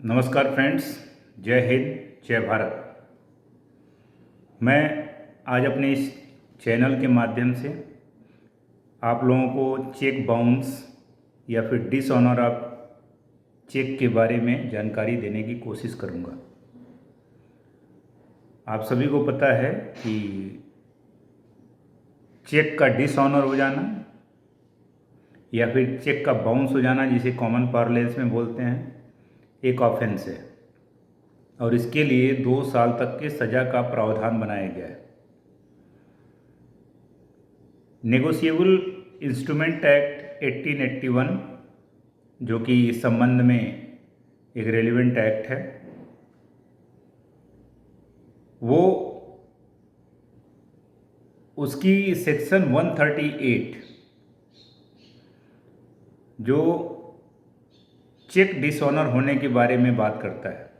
नमस्कार फ्रेंड्स, जय हिंद, जय भारत। मैं आज अपने इस चैनल के माध्यम से आप लोगों को चेक बाउंस या फिर डिसऑनर ऑफ चेक के बारे में जानकारी देने की कोशिश करूंगा। आप सभी को पता है कि चेक का डिसऑनर हो जाना या फिर चेक का बाउंस हो जाना, जिसे कॉमन पार्लेंस में बोलते हैं, एक ऑफेंस है और इसके लिए 2 साल तक के सज़ा का प्रावधान बनाया गया है। नेगोशिएबल इंस्ट्रूमेंट एक्ट 1881, जो कि इस संबंध में एक रेलिवेंट एक्ट है, वो उसकी सेक्शन 138 जो चेक डिसऑनर होने के बारे में बात करता है।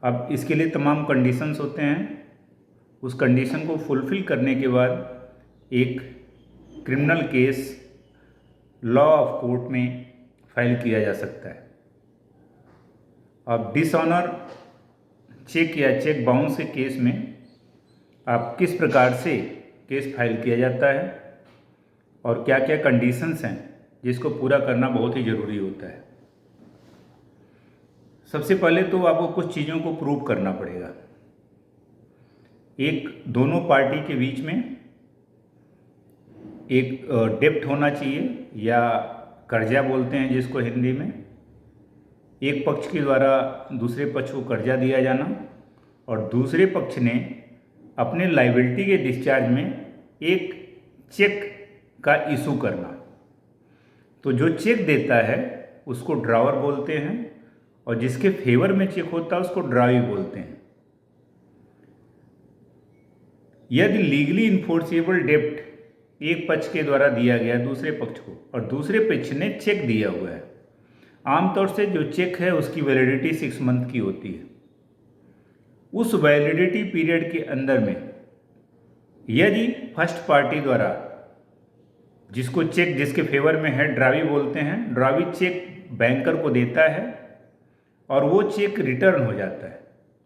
अब इसके लिए तमाम कंडीशंस होते हैं। उस कंडीशन को फुलफ़िल करने के बाद एक criminal case law of court में फाइल किया जा सकता है। अब डिसऑनर चेक या चेक बाउंस के केस में आप किस प्रकार से केस फाइल किया जाता है और क्या क्या कंडीशंस हैं जिसको पूरा करना बहुत ही ज़रूरी होता है। सबसे पहले तो आपको कुछ चीज़ों को प्रूव करना पड़ेगा। एक, दोनों पार्टी के बीच में एक डेब्ट होना चाहिए या कर्जा बोलते हैं जिसको हिंदी में। एक पक्ष के द्वारा दूसरे पक्ष को कर्जा दिया जाना और दूसरे पक्ष ने अपने लायबिलिटी के डिस्चार्ज में एक चेक का इशू करना। तो जो चेक देता है उसको ड्रावर बोलते हैं और जिसके फेवर में चेक होता है उसको ड्रावी बोलते हैं। यदि लीगली इन्फोर्सेबल डेब्ट एक पक्ष के द्वारा दिया गया दूसरे पक्ष को और दूसरे पक्ष ने चेक दिया हुआ है, आमतौर से जो चेक है उसकी वैलिडिटी 6 मंथ की होती है। उस वैलिडिटी पीरियड के अंदर में यदि फर्स्ट पार्टी द्वारा, जिसको चेक जिसके फेवर में है ड्रावी बोलते हैं, ड्रावी चेक बैंकर को देता है और वो चेक रिटर्न हो जाता है,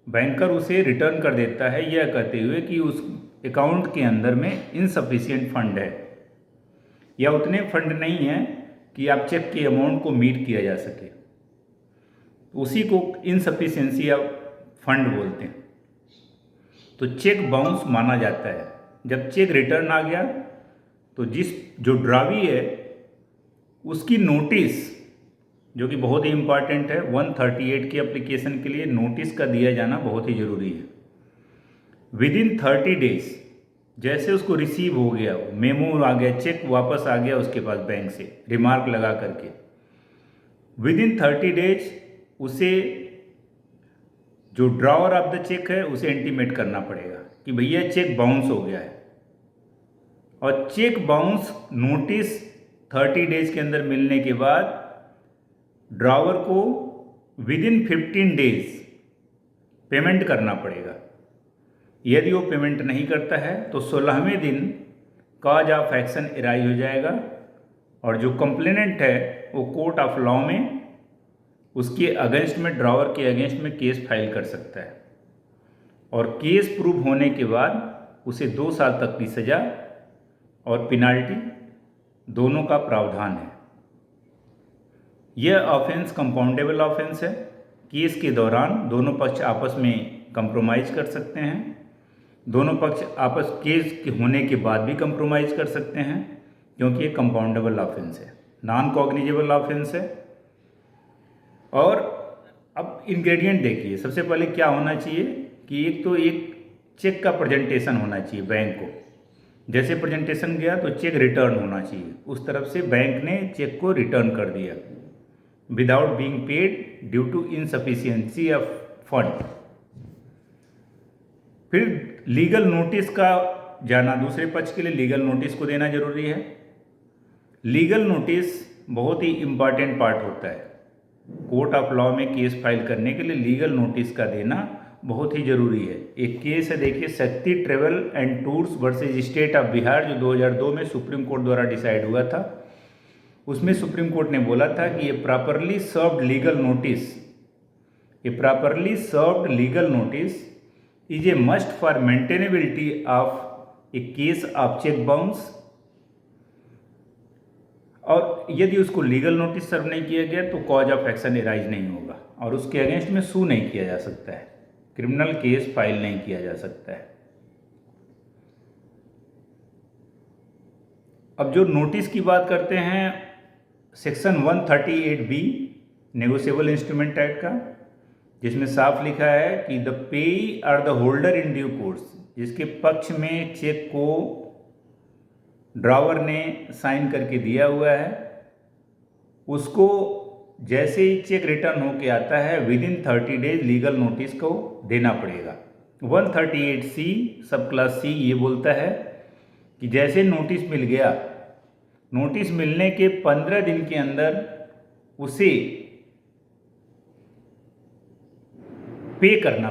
बैंकर उसे रिटर्न कर देता है यह कहते हुए कि उस अकाउंट के अंदर में इनसफिशिएंट फंड है या उतने फंड नहीं है कि आप चेक के अमाउंट को मीट किया जा सके, उसी को इनसफिशिएंसी ऑफ फंड बोलते हैं। तो चेक बाउंस माना जाता है। जब चेक रिटर्न आ गया तो जो ड्रावी है उसकी नोटिस, जो कि बहुत ही इम्पॉर्टेंट है, 138 की एप्लीकेशन के लिए नोटिस का दिया जाना बहुत ही ज़रूरी है। विदिन 30 डेज, जैसे उसको रिसीव हो गया, मेमो आ गया, चेक वापस आ गया उसके पास बैंक से रिमार्क लगा करके, विदिन 30 डेज उसे जो ड्रावर ऑफ द चेक है उसे इंटीमेट करना पड़ेगा कि भैया चेक बाउंस हो गया है। और चेक बाउंस नोटिस 30 डेज के अंदर मिलने के बाद ड्रावर को विदिन 15 डेज पेमेंट करना पड़ेगा। यदि वो पेमेंट नहीं करता है तो 16वें दिन कॉज ऑफ एक्शन एराइज हो जाएगा और जो कंप्लेनेंट है वो कोर्ट ऑफ लॉ में उसके अगेंस्ट में, ड्रावर के अगेंस्ट में केस फाइल कर सकता है और केस प्रूव होने के बाद उसे 2 साल तक की सज़ा और पेनाल्टी दोनों का प्रावधान है। यह ऑफेंस कंपाउंडेबल ऑफेंस है। केस के दौरान दोनों पक्ष आपस में कंप्रोमाइज़ कर सकते हैं, दोनों पक्ष आपस केस के होने के बाद भी कंप्रोमाइज़ कर सकते हैं, क्योंकि ये कंपाउंडेबल ऑफेंस है, नॉन कॉग्निजेबल ऑफेंस है। और अब इंग्रेडिएंट देखिए, सबसे पहले क्या होना चाहिए कि एक चेक का प्रेजेंटेशन होना चाहिए बैंक को। जैसे प्रेजेंटेशन गया तो चेक रिटर्न होना चाहिए, उस तरफ से बैंक ने चेक को रिटर्न कर दिया without being paid due to insufficiency of fund. फिर लीगल नोटिस का जाना, दूसरे पक्ष के लिए लीगल नोटिस को देना जरूरी है। लीगल नोटिस बहुत ही इम्पॉर्टेंट पार्ट होता है। कोर्ट ऑफ लॉ में केस फाइल करने के लिए लीगल नोटिस का देना बहुत ही ज़रूरी है। एक केस है, देखिए, शक्ति travel and tours versus state of Bihar, जो 2002 में सुप्रीम कोर्ट द्वारा डिसाइड हुआ था। उसमें सुप्रीम कोर्ट ने बोला था कि ये properly served legal notice is a must for maintainability of A case of cheque bounce, और यदि उसको लीगल नोटिस सर्व नहीं किया गया तो कॉज ऑफ एक्शन एराइज नहीं होगा और उसके अगेंस्ट में सू नहीं किया जा सकता है, क्रिमिनल केस फाइल नहीं किया जा सकता है। अब जो नोटिस की बात करते हैं, section 138B negotiable instrument act का, जिसमें साफ लिखा है कि the payee or the holder in due course, जिसके पक्ष में चेक को ड्रावर ने साइन करके दिया हुआ है, उसको जैसे ही चेक रिटर्न होके आता है विदिन 30 डेज लीगल नोटिस को देना पड़ेगा। 138C सब क्लास C ये बोलता है कि जैसे नोटिस मिल गया, नोटिस मिलने के 15 दिन के अंदर उसे रीपे करना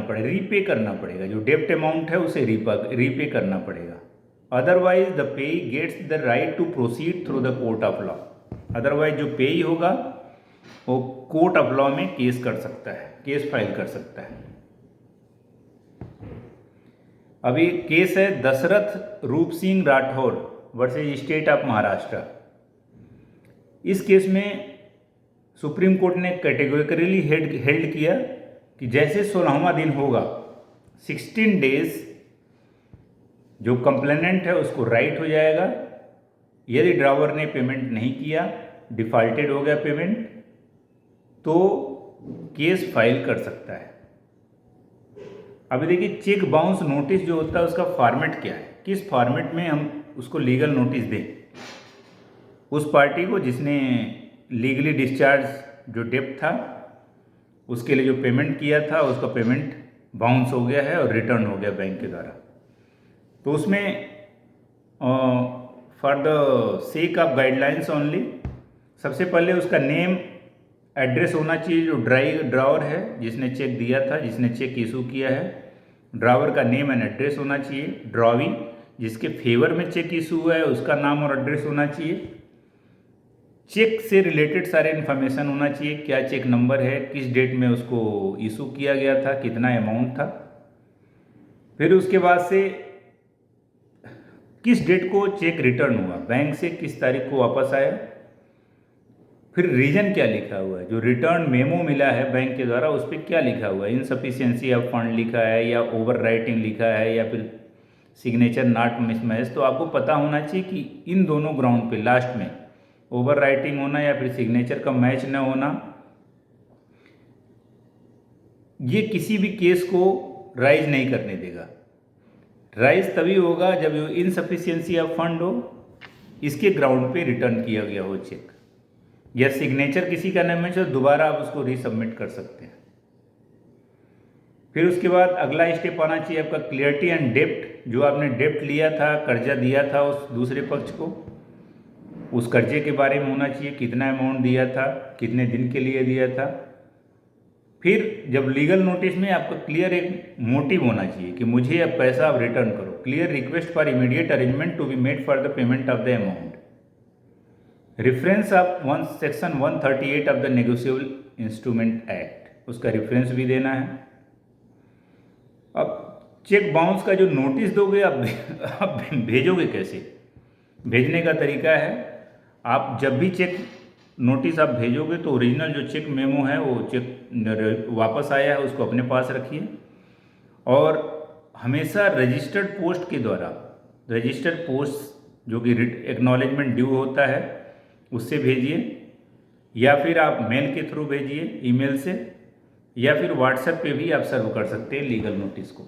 पड़ेगा, जो डेप्ट अमाउंट है उसे रीपे करना पड़ेगा। Otherwise the payee gets the right to proceed through the court of law. Otherwise जो पेई होगा वो कोर्ट ऑफ लॉ में केस फाइल कर सकता है। अभी केस है Dashrath Roop Singh Rathore versus state of Maharashtra. इस केस में सुप्रीम कोर्ट ने कैटेगोरिकली हेल्ड किया कि जैसे 16वां दिन होगा, 16 डेज जो कंप्लेनेंट है उसको राइट हो जाएगा। यदि ड्रावर ने पेमेंट नहीं किया, डिफॉल्टेड हो गया पेमेंट, तो केस फाइल कर सकता है। अभी देखिए, चेक बाउंस नोटिस जो होता है उसका फॉर्मेट क्या है, किस फॉर्मेट में हम उसको लीगल नोटिस दें उस पार्टी को जिसने लीगली डिस्चार्ज जो डेप्ट था उसके लिए जो पेमेंट किया था, उसका पेमेंट बाउंस हो गया है और रिटर्न हो गया बैंक के द्वारा। तो उसमें for the sake of guidelines only, सबसे पहले उसका नेम एड्रेस होना चाहिए, जो ड्रावर है जिसने चेक दिया था, जिसने चेक इशू किया है, ड्रावर का नेम एंड एड्रेस होना चाहिए। ड्रॉवी जिसके फेवर में चेक इशू हुआ है उसका नाम और एड्रेस होना चाहिए। चेक से रिलेटेड सारे इन्फॉर्मेशन होना चाहिए, क्या चेक नंबर है, किस डेट में उसको इशू किया गया था, कितना अमाउंट था। फिर उसके बाद से किस डेट को चेक रिटर्न हुआ, बैंक से किस तारीख को वापस आया। फिर रीजन क्या लिखा हुआ है, जो रिटर्न मेमो मिला है बैंक के द्वारा उस पर क्या लिखा हुआ है, इनसफिशिएंसी ऑफ फंड लिखा है या ओवर राइटिंग लिखा है या फिर सिग्नेचर नॉट मिसमैच। तो आपको पता होना चाहिए कि इन दोनों ग्राउंड पे लास्ट में ओवर राइटिंग होना या फिर सिग्नेचर का मैच न होना, ये किसी भी केस को राइज नहीं करने देगा। राइज तभी होगा जब इनसफिशिएंसी ऑफ फंड हो, इसके ग्राउंड पे रिटर्न किया गया हो चेक, या सिग्नेचर किसी का नाम है तो दोबारा आप उसको रीसबमिट कर सकते हैं। फिर उसके बाद अगला स्टेप आना चाहिए आपका क्लियरिटी एंड डेप्ट। जो आपने डेप्ट लिया था, कर्जा दिया था उस दूसरे पक्ष को, उस कर्जे के बारे में होना चाहिए, कितना अमाउंट दिया था, कितने दिन के लिए दिया था। फिर जब लीगल नोटिस में आपका क्लियर एक मोटिव होना चाहिए कि मुझे अब पैसा आप रिटर्न करो। Clear request for immediate arrangement to be made for the payment of the amount. Reference of section 138 of the negotiable instrument act, उसका रेफरेंस भी देना है। अब चेक बाउंस का जो नोटिस दोगे आप भेजोगे कैसे, भेजने का तरीका है, आप जब भी चेक नोटिस आप भेजोगे तो ओरिजिनल जो चेक मेमो है, वो चेक वापस आया है उसको अपने पास रखिए, और हमेशा रजिस्टर्ड पोस्ट के द्वारा, रजिस्टर्ड पोस्ट जो कि एक्नॉलेजमेंट ड्यू होता है उससे भेजिए, या फिर आप मेल के थ्रू भेजिए ईमेल से, या फिर व्हाट्सएप पे भी आप सर्व कर सकते हैं लीगल नोटिस को।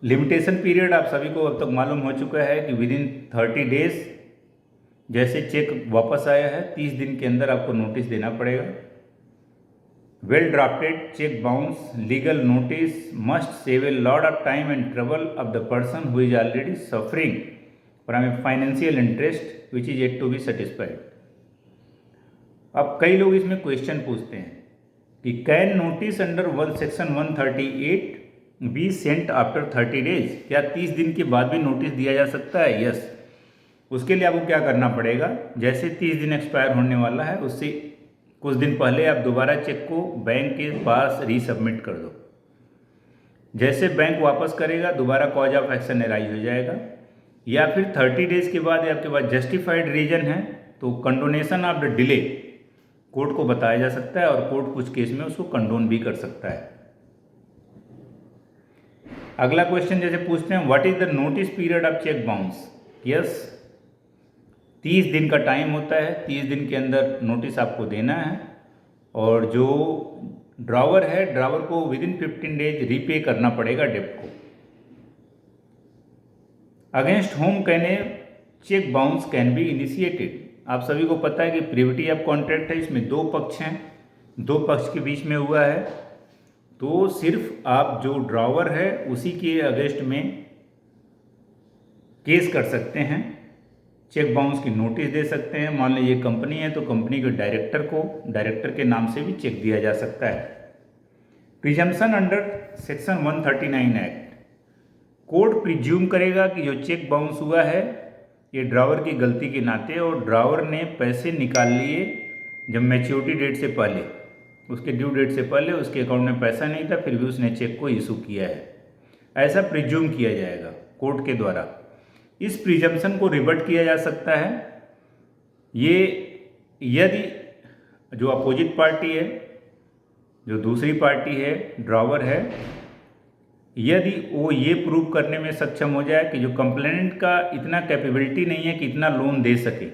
लिमिटेशन पीरियड आप सभी को अब तक मालूम हो चुका है कि विदिन 30 डेज, जैसे चेक वापस आया है 30 दिन के अंदर आपको नोटिस देना पड़ेगा। Well drafted cheque bounce legal notice must save a lot of time and trouble of the person who is already suffering from a financial interest which is yet to be satisfied. अब कई लोग इसमें question पूछते हैं कि can notice under section 138 be sent after 30 days, क्या 30 दिन के बाद भी नोटिस दिया जा सकता है? यस, उसके लिए आपको क्या करना पड़ेगा, जैसे 30 दिन एक्सपायर होने वाला है उससे कुछ दिन पहले आप दोबारा चेक को बैंक के पास रीसबमिट कर दो। जैसे बैंक वापस करेगा दोबारा कॉज ऑफ एक्शन एराइज हो जाएगा, या फिर 30 डेज के बाद आपके पास जस्टिफाइड रीजन है तो condonation of the delay court को बताया जा सकता है और कोर्ट कुछ केस में उसको कंडोन भी कर सकता है। अगला क्वेश्चन जैसे पूछते हैं what is the notice period of cheque bounce. Yes, 30 दिन का टाइम होता है, 30 दिन के अंदर नोटिस आपको देना है और जो ड्रॉवर है ड्रॉवर को विदिन 15 डेज रीपे करना पड़ेगा डेब्ट को। Against whom can a cheque bounce can be initiated. आप सभी को पता है कि प्रिविटी ऑफ कॉन्ट्रैक्ट है, इसमें दो पक्ष हैं, दो पक्ष के बीच में हुआ है, तो सिर्फ आप जो ड्रॉवर है उसी के अगेंस्ट में केस कर सकते हैं, चेक बाउंस की नोटिस दे सकते हैं। मान लीजिए कंपनी है तो कंपनी के डायरेक्टर के नाम से भी चेक दिया जा सकता है। Presumption under section 139 act, court presume करेगा कि जो चेक बाउंस हुआ है ये ड्रॉवर की गलती के नाते और ड्रॉवर ने पैसे निकाल लिए जब मैच्योरिटी डेट से पहले, उसके ड्यू डेट से पहले उसके अकाउंट में पैसा नहीं था फिर भी उसने चेक को इशू किया है, ऐसा प्रिज्यूम किया जाएगा कोर्ट के द्वारा। इस प्रिजम्पशन को रिवर्ट किया जा सकता है ये यदि जो अपोजिट पार्टी है, जो दूसरी पार्टी है ड्रॉवर है, यदि वो ये प्रूव करने में सक्षम हो जाए कि जो कंप्लेनेंट का इतना कैपेबिलिटी नहीं है कि इतना लोन दे सके,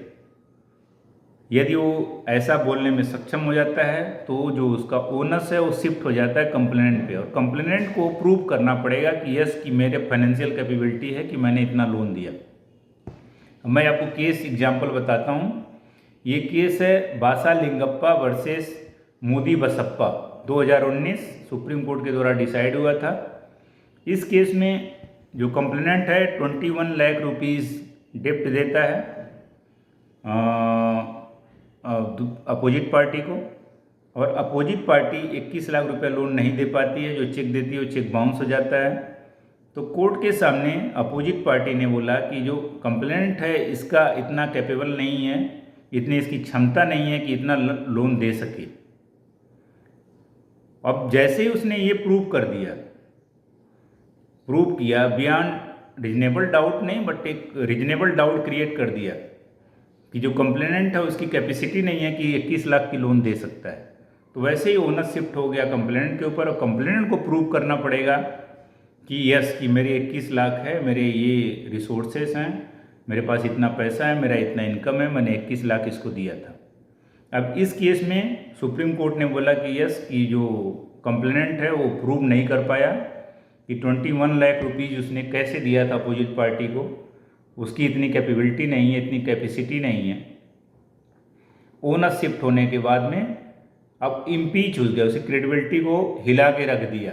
यदि वो ऐसा बोलने में सक्षम हो जाता है तो जो उसका ओनर्स है वो शिफ्ट हो जाता है कंप्लेनेंट पे और कंप्लेनेंट को प्रूव करना पड़ेगा कि यस कि मेरे फाइनेंशियल कैपेबिलिटी है कि मैंने इतना लोन दिया। मैं आपको केस एग्जांपल बताता हूँ। ये केस है बासा Lingappa versus Modi Basappa 2019 supreme court के द्वारा डिसाइड हुआ था। इस केस में जो कंप्लेनेंट है 21 लाख रुपीज़ डेप्ट देता है अपोजिट पार्टी को और अपोजिट पार्टी 21 लाख रुपए लोन नहीं दे पाती है, जो चेक देती है वो चेक बाउंस हो जाता है। तो कोर्ट के सामने अपोजिट पार्टी ने बोला कि जो कंप्लेनेंट है इसका इतना कैपेबल नहीं है, इतनी इसकी क्षमता नहीं है कि इतना लोन दे सके। अब जैसे ही उसने ये प्रूव किया बियॉन्ड रीजनेबल डाउट नहीं बट एक रीजनेबल डाउट क्रिएट कर दिया कि जो कंप्लेनेंट है उसकी कैपेसिटी नहीं है कि 21 लाख की लोन दे सकता है, तो वैसे ही ओनर शिफ्ट हो गया कंप्लेनेंट के ऊपर और कंप्लेनेंट को प्रूव करना पड़ेगा कि यस कि मेरे 21 लाख है, मेरे ये रिसोर्सेस हैं, मेरे पास इतना पैसा है, मेरा इतना इनकम है, मैंने 21 लाख इसको दिया था। अब इस केस में सुप्रीम कोर्ट ने बोला कि यस कि जो कंप्लेनेंट है वो प्रूव नहीं कर पाया कि 21 लाख रुपीज़ उसने कैसे दिया था अपोजिट पार्टी को, उसकी इतनी कैपेबिलिटी नहीं है, इतनी कैपेसिटी नहीं है। ओनर शिफ्ट होने के बाद में अब इम्पीच हो गया, उसकी क्रेडिबिलिटी को हिला के रख दिया,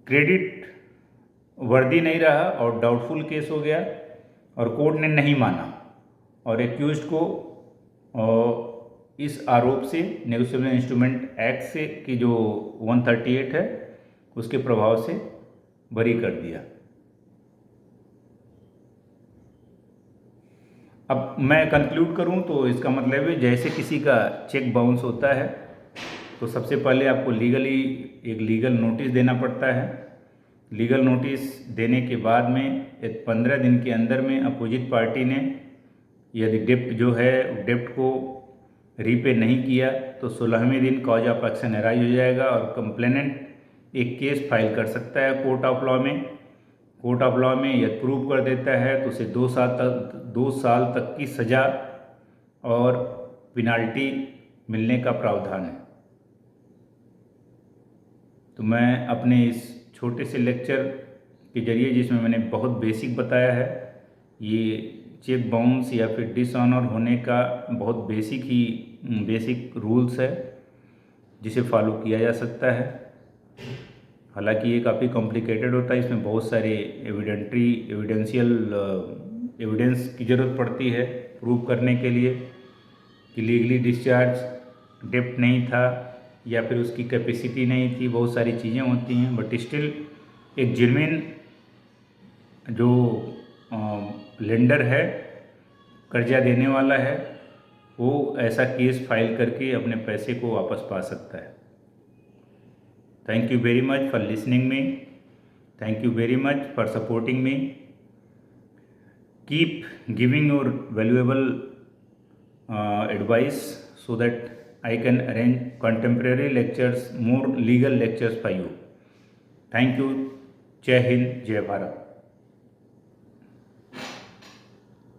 क्रेडिट वर्दी नहीं रहा और डाउटफुल केस हो गया और कोर्ट ने नहीं माना और एक्यूज्ड को इस आरोप से नेगोशिएबल इंस्ट्रूमेंट एक्ट से की जो 138 है उसके प्रभाव से बरी कर दिया। अब मैं कंक्लूड करूं तो इसका मतलब है जैसे किसी का चेक बाउंस होता है तो सबसे पहले आपको लीगली एक लीगल नोटिस देना पड़ता है। लीगल नोटिस देने के बाद में 15 दिन के अंदर में अपोजिट पार्टी ने यदि डेप्ट जो है डेप्ट को रीपे नहीं किया तो 16वें दिन कॉज ऑफ एक्शन एराइज हो जाएगा और कंप्लेनेंट एक केस फाइल कर सकता है कोर्ट ऑफ लॉ में। कोर्ट ऑफ लॉ में यदि प्रूव कर देता है तो उसे 2 साल तक की सज़ा और पेनाल्टी मिलने का प्रावधान है। तो मैं अपने इस छोटे से लेक्चर के जरिए जिसमें मैंने बहुत बेसिक बताया है, ये चेक बाउंस या फिर डिसऑनर होने का बहुत बेसिक रूल्स है जिसे फॉलो किया जा सकता है। हालांकि ये काफ़ी कॉम्प्लिकेटेड होता है, इसमें बहुत सारे एविडेंशियल एविडेंस की ज़रूरत पड़ती है प्रूव करने के लिए कि लीगली डिस्चार्ज डेप्ट नहीं था या फिर उसकी कैपेसिटी नहीं थी, बहुत सारी चीज़ें होती हैं। बट स्टिल एक जेन्युइन जो लेंडर है, कर्जा देने वाला है, वो ऐसा केस फाइल करके अपने पैसे को वापस पा सकता है। Thank you very much for listening me, thank you very much for supporting me. Keep giving your valuable advice so that I can arrange contemporary lectures, more legal lectures for you. Thank you. Jai Hind, Jai Bharat.